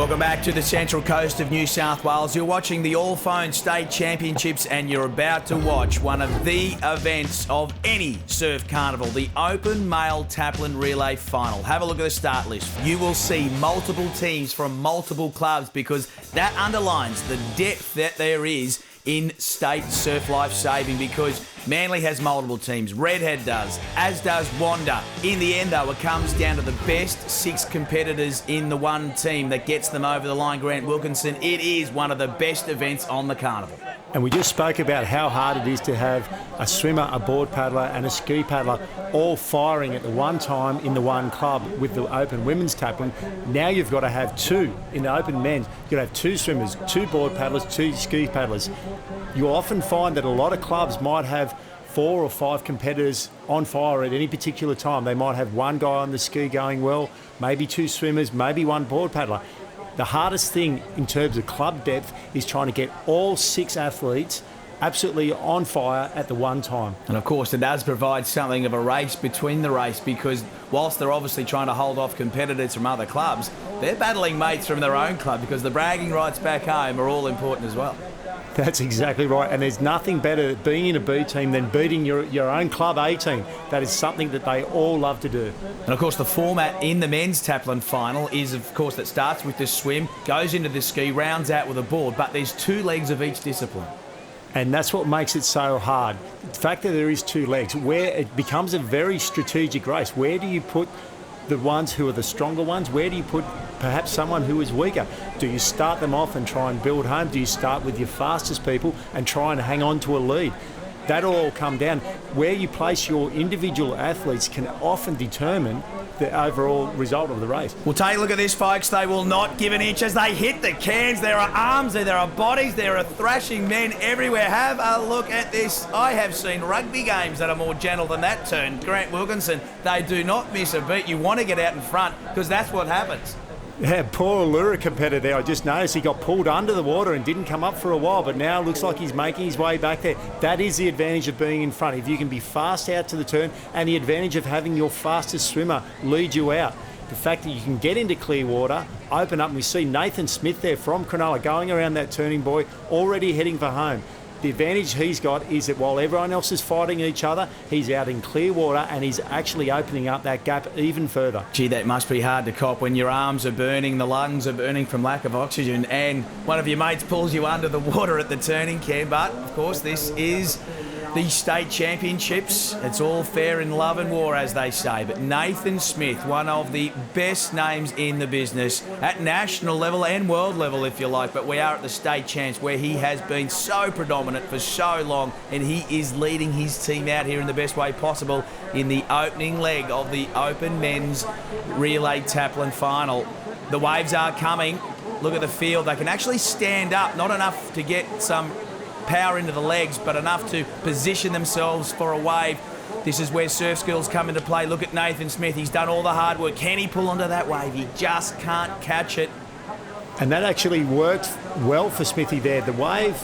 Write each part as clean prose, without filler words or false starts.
Welcome back to the Central Coast of New South Wales. You're watching the All Phone State Championships and you're about to watch one of the events of any surf carnival, the Open Male Taplin Relay Final. Have a look at the start list. You will see multiple teams from multiple clubs because that underlines the depth that there is in state surf life saving, because Manly has multiple teams, Redhead does, as does Wanda. In the end, though, it comes down to the best 6 competitors in the one team that gets them over the line. Grant Wilkinson, it is one of the best events on the carnival. And we just spoke about how hard it is to have a swimmer, a board paddler and a ski paddler all firing at the one time in the one club with the Open Women's Taplin. Now you've got to have 2 in the Open Men's. You've got to have 2 swimmers, 2 board paddlers, 2 ski paddlers. You'll often find that a lot of clubs might have 4 or 5 competitors on fire at any particular time. They might have 1 guy on the ski going well, maybe 2 swimmers, maybe 1 board paddler. The hardest thing in terms of club depth is trying to get all 6 athletes absolutely on fire at the one time. And of course it does provide something of a race between the race, because whilst they're obviously trying to hold off competitors from other clubs, they're battling mates from their own club, because the bragging rights back home are all important as well. That's exactly right, and there's nothing better being in a B team than beating your own club A team. That is something that they all love to do. And of course the format in the men's Taplin final is, of course, that starts with the swim, goes into the ski, rounds out with a board, but there's 2 legs of each discipline. And that's what makes it so hard. The fact that there is 2 legs, where it becomes a very strategic race. Where do you put the ones who are the stronger ones? Where do you put perhaps someone who is weaker? Do you start them off and try and build home? Do you start with your fastest people and try and hang on to a lead? That'll all come down. Where you place your individual athletes can often determine the overall result of the race. Well, take a look at this, folks. They will not give an inch as they hit the cans. There are arms there, there are bodies, there are thrashing men everywhere. Have a look at this. I have seen rugby games that are more gentle than that turn. Grant Wilkinson, they do not miss a beat. You want to get out in front because that's what happens. Yeah, poor Allura competitor there. I just noticed he got pulled under the water and didn't come up for a while, but now looks like he's making his way back there. That is the advantage of being in front. If you can be fast out to the turn, and the advantage of having your fastest swimmer lead you out. The fact that you can get into clear water, open up, and we see Nathan Smith there from Cronulla going around that turning buoy, already heading for home. The advantage he's got is that while everyone else is fighting each other, he's out in clear water and he's actually opening up that gap even further. Gee, that must be hard to cop when your arms are burning, the lungs are burning from lack of oxygen, and one of your mates pulls you under the water at the turning can. But, of course, this is the state championships. It's all fair in love and war, as they say. But Nathan Smith, one of the best names in the business at national level and world level, if you like. But we are at the state champs, where he has been so predominant for so long, and he is leading his team out here in the best way possible in the opening leg of the Open Men's Relay Taplin final. The waves are coming. Look at the field. They can actually stand up, not enough to get some power into the legs, but enough to position themselves for a wave. This is where surf skills come into play. Look at Nathan Smith. He's done all the hard work. Can he pull onto that wave? He just can't catch it. And that actually worked well for Smithy there. The wave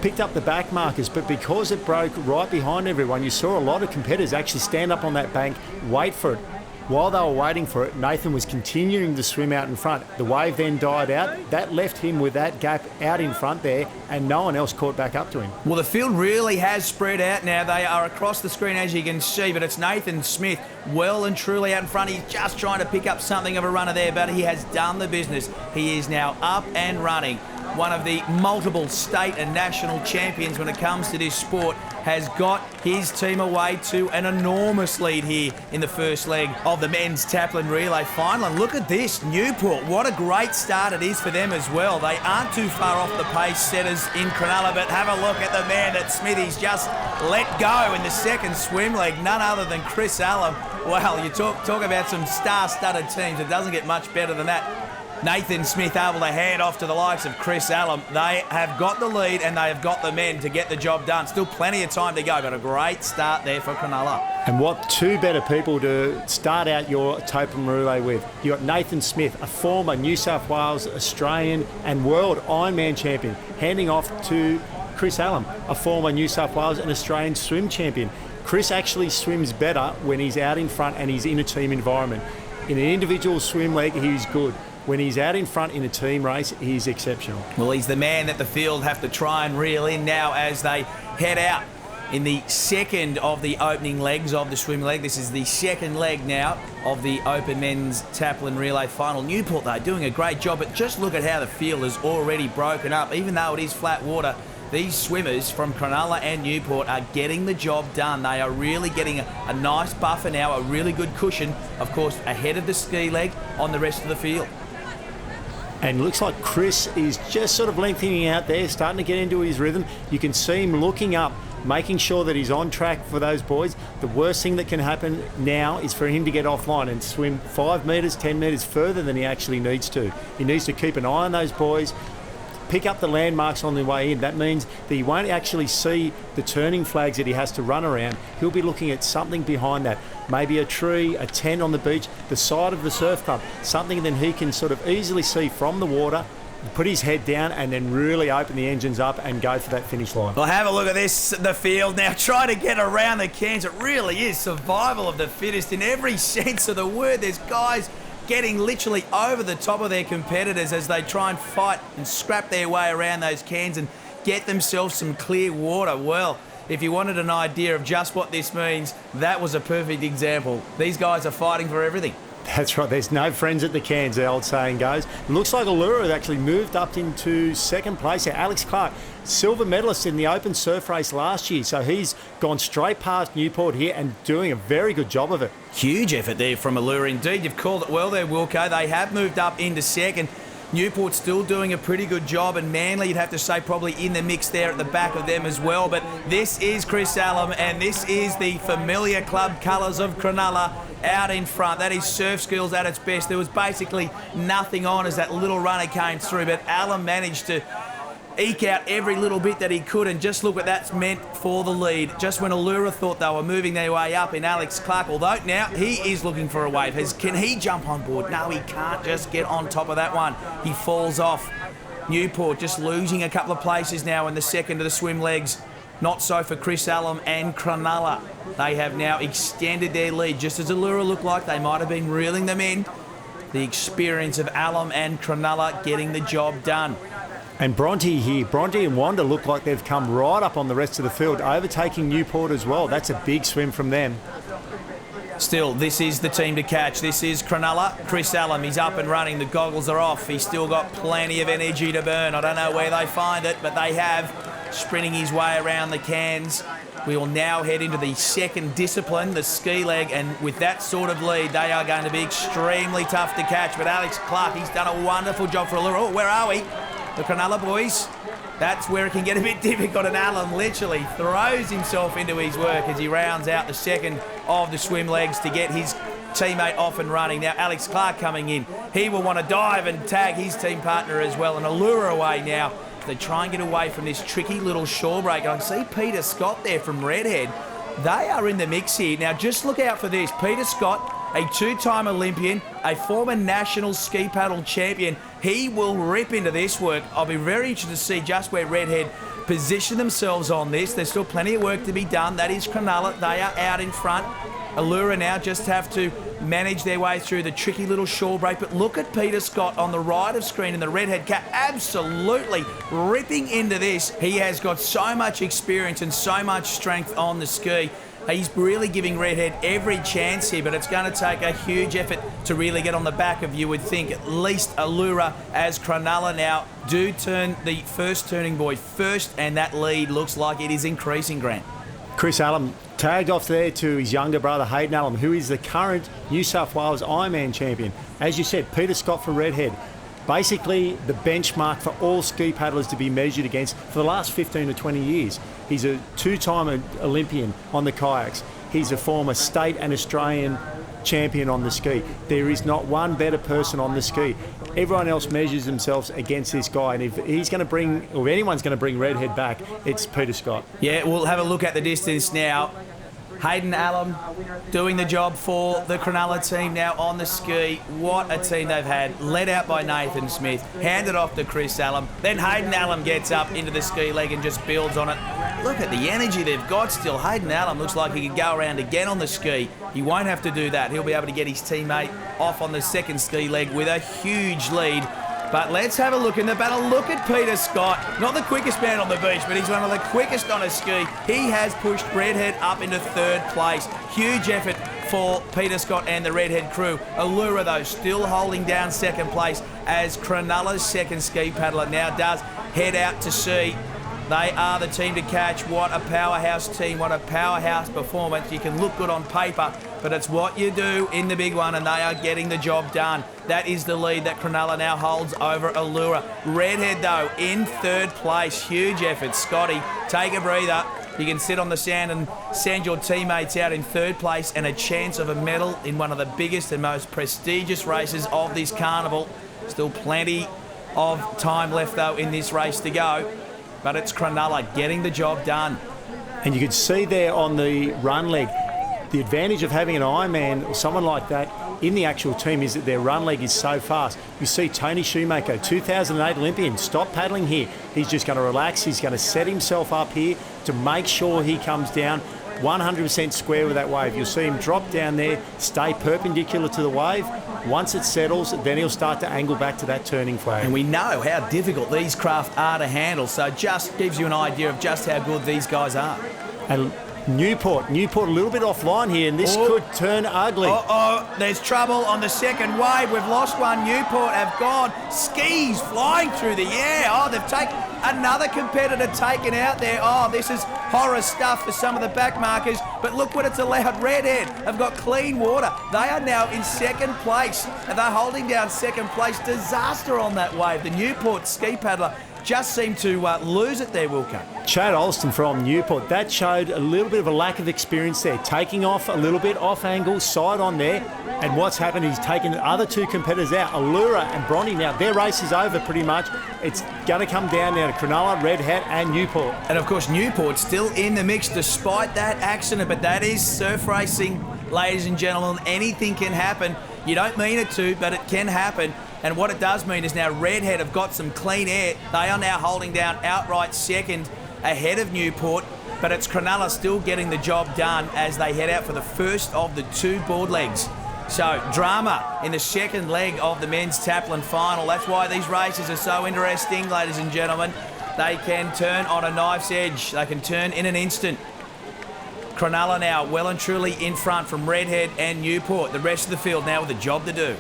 picked up the back markers, but because it broke right behind everyone, you saw a lot of competitors actually stand up on that bank, wait for it. While they were waiting for it, Nathan was continuing to swim out in front. The wave then died out. That left him with that gap out in front there, and no one else caught back up to him. Well, the field really has spread out now. They are across the screen, as you can see, but it's Nathan Smith well and truly out in front. He's just trying to pick up something of a runner there, but he has done the business. He is now up and running. One of the multiple state and national champions when it comes to this sport has got his team away to an enormous lead here in the first leg of the men's Taplin Relay final. And look at this, Newport, what a great start it is for them as well. They aren't too far off the pace setters in Cronulla, but have a look at the man that Smithy's just let go in the second swim leg, none other than Chris Allen. Well, you talk about some star-studded teams. It doesn't get much better than that. Nathan Smith able to hand off to the likes of Chris Allen. They have got the lead and they have got the men to get the job done. Still plenty of time to go, but a great start there for Cronulla. And what 2 better people to start out your Taplin Relay with? You got Nathan Smith, a former New South Wales, Australian and world Ironman champion, handing off to Chris Allen, a former New South Wales and Australian swim champion. Chris actually swims better when he's out in front and he's in a team environment. In an individual swim leg, he's good. when he's out in front in a team race, he's exceptional. Well, he's the man that the field have to try and reel in now as they head out in the second of the opening legs of the swim leg. This is the second leg now of the Open Men's Taplin Relay Final. Newport, though, doing a great job, but just look at how the field is already broken up. Even though it is flat water, these swimmers from Cronulla and Newport are getting the job done. They are really getting a nice buffer now, a really good cushion, of course, ahead of the ski leg on the rest of the field. And looks like Chris is just sort of lengthening out there, starting to get into his rhythm. You can see him looking up, making sure that he's on track for those boys. The worst thing that can happen now is for him to get offline and swim 5 metres, 10 metres further than he actually needs to. He needs to keep an eye on those boys, pick up the landmarks on the way in. That means that he won't actually see the turning flags that he has to run around. He'll be looking at something behind that. Maybe a tree, a tent on the beach, the side of the surf club, something that he can sort of easily see from the water, put his head down and then really open the engines up and go for that finish line. Well, have a look at this, the field now, trying to get around the cans. It really is survival of the fittest in every sense of the word. There's guys getting literally over the top of their competitors as they try and fight and scrap their way around those cans and get themselves some clear water. Well, if you wanted an idea of just what this means, that was a perfect example. These guys are fighting for everything. That's right. There's no friends at the cans, the old saying goes. Looks like Allura has actually moved up into second place there. Alex Clark, silver medalist in the open surf race last year. So he's gone straight past Newport here and doing a very good job of it. Huge effort there from Allura indeed. You've called it well there, Wilco. They have moved up into second. Newport's still doing a pretty good job, and Manly, you'd have to say, probably in the mix there at the back of them as well. But this is Chris Allen, and this is the familiar club colours of Cronulla out in front. That is surf skills at its best. There was basically nothing on as that little runner came through, but Allen managed to eke out every little bit that he could, and just look what that's meant for the lead. Just when Allura thought they were moving their way up in Alex Clark, although now he is looking for a wave. Can he jump on board? No, he can't just get on top of that one. He falls off. Newport just losing a couple of places now in the second of the swim legs. Not so for Chris Allen and Cronulla. They have now extended their lead, just as Allura looked like they might have been reeling them in. The experience of Allen and Cronulla getting the job done. And Bronte here, Bronte and Wanda look like they've come right up on the rest of the field, overtaking Newport as well. That's a big swim from them. Still, this is the team to catch. This is Cronulla. Chris Allen, he's up and running. The goggles are off. He's still got plenty of energy to burn. I don't know where they find it, but they have. Sprinting his way around the cans. We will now head into the second discipline, the ski leg, and with that sort of lead, they are going to be extremely tough to catch. But Alex Clark, he's done a wonderful job for Allura. Oh, where are we? The Cronulla boys. That's where it can get a bit difficult, and Allen literally throws himself into his work as he rounds out the second of the swim legs to get his teammate off and running. Now Alex Clark coming in. He will want to dive and tag his team partner as well, and Allura away now. They try and get away from this tricky little shore break. I can see Peter Scott there from Redhead. They are in the mix here. Now just look out for this. Peter Scott, a two-time Olympian, a former national ski paddle champion. He will rip into this work. I'll be very interested to see just where Redhead position themselves on this. There's still plenty of work to be done. That is Cronulla. They are out in front. Allura now just have to manage their way through the tricky little shore break. But look at Peter Scott on the right of screen in the Redhead cap, absolutely ripping into this. He has got so much experience and so much strength on the ski. He's really giving Redhead every chance here, but it's going to take a huge effort to really get on the back of, you would think, at least Allura, as Cronulla now do turn the first turning boy first, and that lead looks like it is increasing, Grant. Chris Allen tagged off there to his younger brother Hayden Allen, who is the current New South Wales Ironman champion. As you said, Peter Scott for Redhead. Basically the benchmark for all ski paddlers to be measured against for the last 15 to 20 years. He's a two-time Olympian on the kayaks. He's a former state and Australian champion on the ski. There is not one better person on the ski. Everyone else measures themselves against this guy, and if he's going to bring, or if anyone's going to bring Redhead back, it's Peter Scott. Yeah, we'll have a look at the distance now. Hayden Allen doing the job for the Cronulla team now on the ski. What a team they've had. Led out by Nathan Smith, handed off to Chris Allen. Then Hayden Allen gets up into the ski leg and just builds on it. look at the energy they've got still. Hayden Allen looks like he could go around again on the ski. He won't have to do that. He'll be able to get his teammate off on the second ski leg with a huge lead. But let's have a look in the battle. Look at Peter Scott. Not the quickest man on the beach, but he's one of the quickest on a ski. He has pushed Redhead up into third place. Huge effort for Peter Scott and the Redhead crew. Allura, though, still holding down second place as Cronulla's second ski paddler now does head out to sea. They are the team to catch. What a powerhouse team. What a powerhouse performance. You can look good on paper, but it's what you do in the big one, and they are getting the job done. That is the lead that Cronulla now holds over Allura. Redhead, though, in third place. Huge effort. Scotty, take a breather. You can sit on the sand and send your teammates out in third place and a chance of a medal in one of the biggest and most prestigious races of this carnival. Still plenty of time left, though, in this race to go. But it's Cronulla getting the job done. And you could see there on the run leg, the advantage of having an Ironman or someone like that in the actual team is that their run leg is so fast. You see Tony Shoemaker, 2008 Olympian, stop paddling here. He's just going to relax. He's going to set himself up here to make sure he comes down 100% square with that wave. You'll see him drop down there, stay perpendicular to the wave. Once it settles, then he'll start to angle back to that turning flag. And we know how difficult these craft are to handle, so just gives you an idea of just how good these guys are. And Newport a little bit offline here, and this could turn ugly. There's trouble on the second wave. We've lost one. Newport have gone. Skis flying through the air. They've taken another competitor taken out there. This is horror stuff for some of the back markers, but look what it's allowed. Redhead have got clean water. They are now in second place, and they're holding down second place. Disaster on that wave. The Newport ski paddler just seemed to lose it there, Wilco. Chad Alston from Newport, that showed a little bit of a lack of experience there, taking off a little bit off angle, side on there, and what's happened, he's taken the other two competitors out, Allura and Bronte. Now, their race is over pretty much. It's going to come down now to Cronulla, Red Hat and Newport. And, of course, Newport's still in the mix despite that accident, but that is surf racing, ladies and gentlemen. Anything can happen. You don't mean it to, but it can happen. And what it does mean is now Redhead have got some clean air. They are now holding down outright second ahead of Newport, but it's Cronulla still getting the job done as they head out for the first of the two board legs. So, drama in the second leg of the men's Taplin final. That's why these races are so interesting, ladies and gentlemen. They can turn on a knife's edge. They can turn in an instant. Cronulla now well and truly in front from Redhead and Newport. The rest of the field now with a job to do.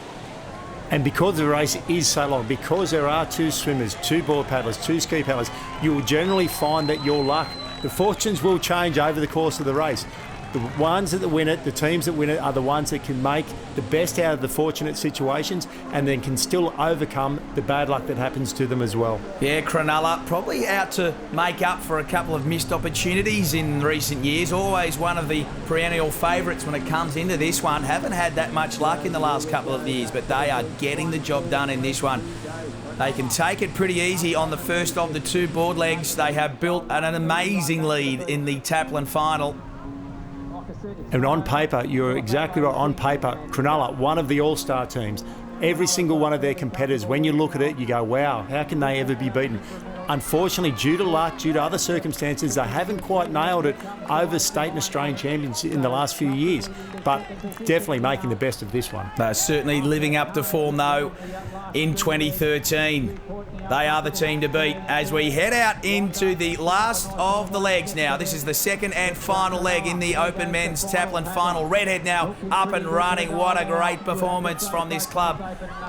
And because the race is so long, because there are two swimmers, two board paddlers, two ski paddlers, you will generally find that your luck, the fortunes will change over the course of the race. The ones that win it, the teams that win it, are the ones that can make the best out of the fortunate situations and then can still overcome the bad luck that happens to them as well. Yeah, Cronulla probably out to make up for a couple of missed opportunities in recent years. Always one of the perennial favourites when it comes into this one. Haven't had that much luck in the last couple of years, but they are getting the job done in this one. They can take it pretty easy on the first of the two board legs. They have built an amazing lead in the Taplin final. And on paper, you're exactly right. On paper, Cronulla, one of the all-star teams. Every single one of their competitors, when you look at it, you go, wow, how can they ever be beaten? Unfortunately, due to luck, due to other circumstances, they haven't quite nailed it over state and Australian champions in the last few years. But definitely making the best of this one. They're certainly living up to form, though, in 2013. They are the team to beat as we head out into the last of the legs now. This is the second and final leg in the Open Men's Taplin final. Redhead now up and running. What a great performance from this club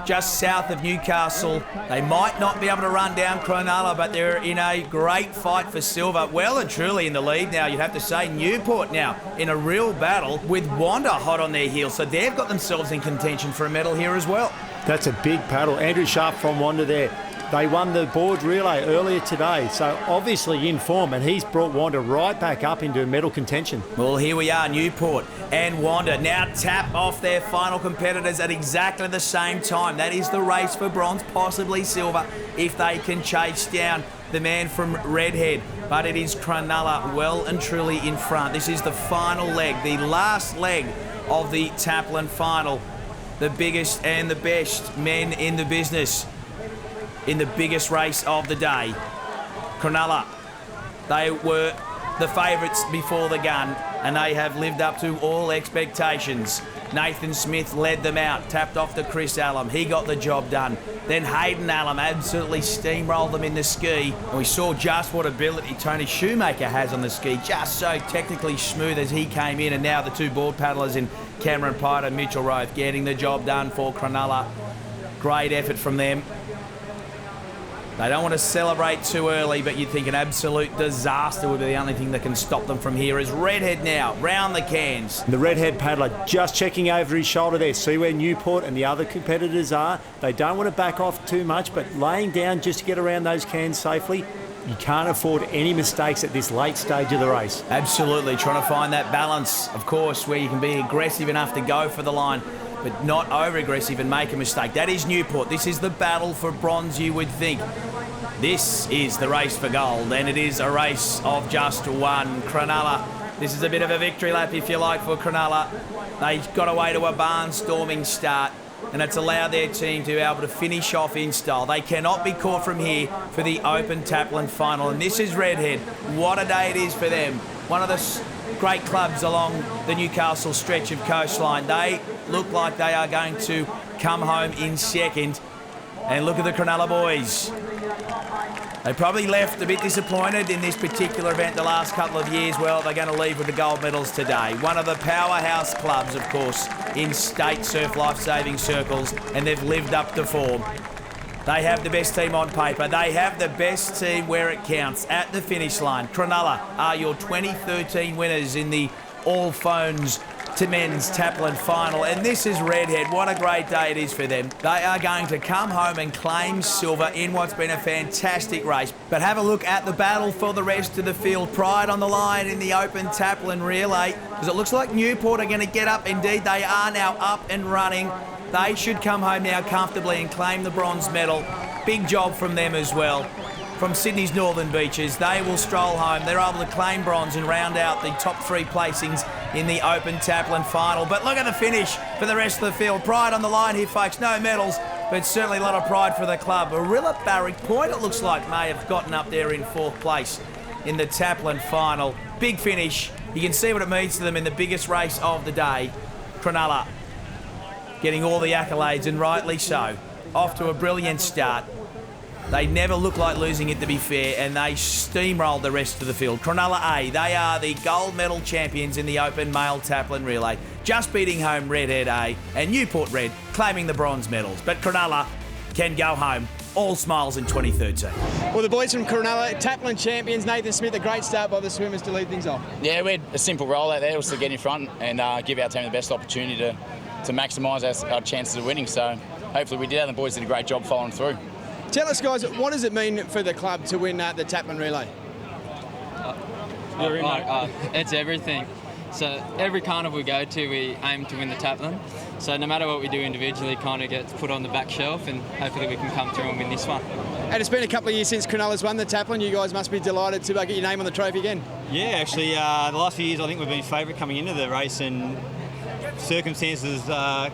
just south of Newcastle. They might not be able to run down Cronulla, but they're in a great fight for silver. Well and truly in the lead now, you'd have to say. Newport now in a real battle with Wanda hot on their heels. So they've got themselves in contention for a medal here as well. That's a big paddle. Andrew Sharp from Wanda there. They won the board relay earlier today, so obviously in form, and he's brought Wanda right back up into medal contention. Well, here we are, Newport and Wanda now tap off their final competitors at exactly the same time. That is the race for bronze, possibly silver, if they can chase down the man from Redhead. But it is Cronulla well and truly in front. This is the final leg, the last leg of the Taplin final. The biggest and the best men in the business in the biggest race of the day. Cronulla, they were the favourites before the gun, and they have lived up to all expectations. Nathan Smith led them out, tapped off to Chris Allam. He got the job done. Then Hayden Allam absolutely steamrolled them in the ski. And we saw just what ability Tony Shoemaker has on the ski, just so technically smooth as he came in. And now the two board paddlers in Cameron Pite and Mitchell Roth getting the job done for Cronulla. Great effort from them. They don't want to celebrate too early, but you'd think an absolute disaster would be the only thing that can stop them from here. As Redhead now, round the cans. The Redhead paddler just checking over his shoulder there. See where Newport and the other competitors are. They don't want to back off too much, but laying down just to get around those cans safely. You can't afford any mistakes at this late stage of the race. Absolutely, trying to find that balance, of course, where you can be aggressive enough to go for the line, but not over-aggressive and make a mistake. That is Newport. This is the battle for bronze, you would think. This is the race for gold, and it is a race of just one. Cronulla, this is a bit of a victory lap, if you like, for Cronulla. They got away to a barnstorming start, and it's allowed their team to be able to finish off in style. They cannot be caught from here for the Open Taplin final, and this is Redhead. What a day it is for them. One of the great clubs along the Newcastle stretch of coastline. They look like they are going to come home in second. And look at the Cronulla boys. They probably left a bit disappointed in this particular event the last couple of years. Well, they're going to leave with the gold medals today. One of the powerhouse clubs, of course, in state surf life-saving circles, and they've lived up to form. They have the best team on paper. They have the best team where it counts at the finish line. Cronulla are your 2013 winners in the All Phones to men's Taplin final, and this is Redhead. What a great day it is for them. They are going to come home and claim silver in what's been a fantastic race. But have a look at the battle for the rest of the field. Pride on the line in the Open Taplin relay, because it looks like Newport are going to get up. Indeed, they are now up and running. They should come home now comfortably and claim the bronze medal. Big job from them as well. From Sydney's northern beaches, they will stroll home. They're able to claim bronze and round out the top three placings in the Open Taplin final. But look at the finish for the rest of the field. Pride on the line here, folks. No medals, but certainly a lot of pride for the club. Arilla Barrick Point, it looks like, may have gotten up there in fourth place in the Taplin final. Big finish. You can see what it means to them in the biggest race of the day. Cronulla getting all the accolades, and rightly so. Off to a brilliant start. They never look like losing it, to be fair, and they steamrolled the rest of the field. Cronulla A, they are the gold medal champions in the Open Male Taplin Relay, just beating home Redhead A, and Newport Red claiming the bronze medals. But Cronulla can go home all smiles in 2013. Well, the boys from Cronulla, Taplin champions, Nathan Smith, a great start by the swimmers to lead things off. Yeah, we had a simple role out there, was to get in front and give our team the best opportunity to maximise our chances of winning. So hopefully we did, and the boys did a great job following through. Tell us, guys, what does it mean for the club to win the Taplin Relay? It's everything. So every carnival we go to, we aim to win the Taplin. So no matter what we do individually, kind of gets put on the back shelf, and hopefully we can come through and win this one. And it's been a couple of years since Cronulla's won the Taplin. You guys must be delighted to get your name on the trophy again. Yeah, actually, the last few years I think we've been favourite coming into the race, and circumstances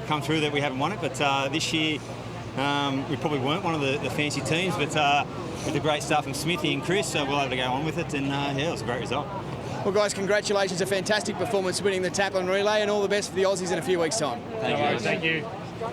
come through that we haven't won it. But this year, we probably weren't one of the fancy teams, but with a great start from Smithy and Chris, we'll able to go on with it, and yeah, it was a great result. Well, guys, congratulations. A fantastic performance winning the Taplin Relay, and all the best for the Aussies in a few weeks' time. Thank you. Thank you.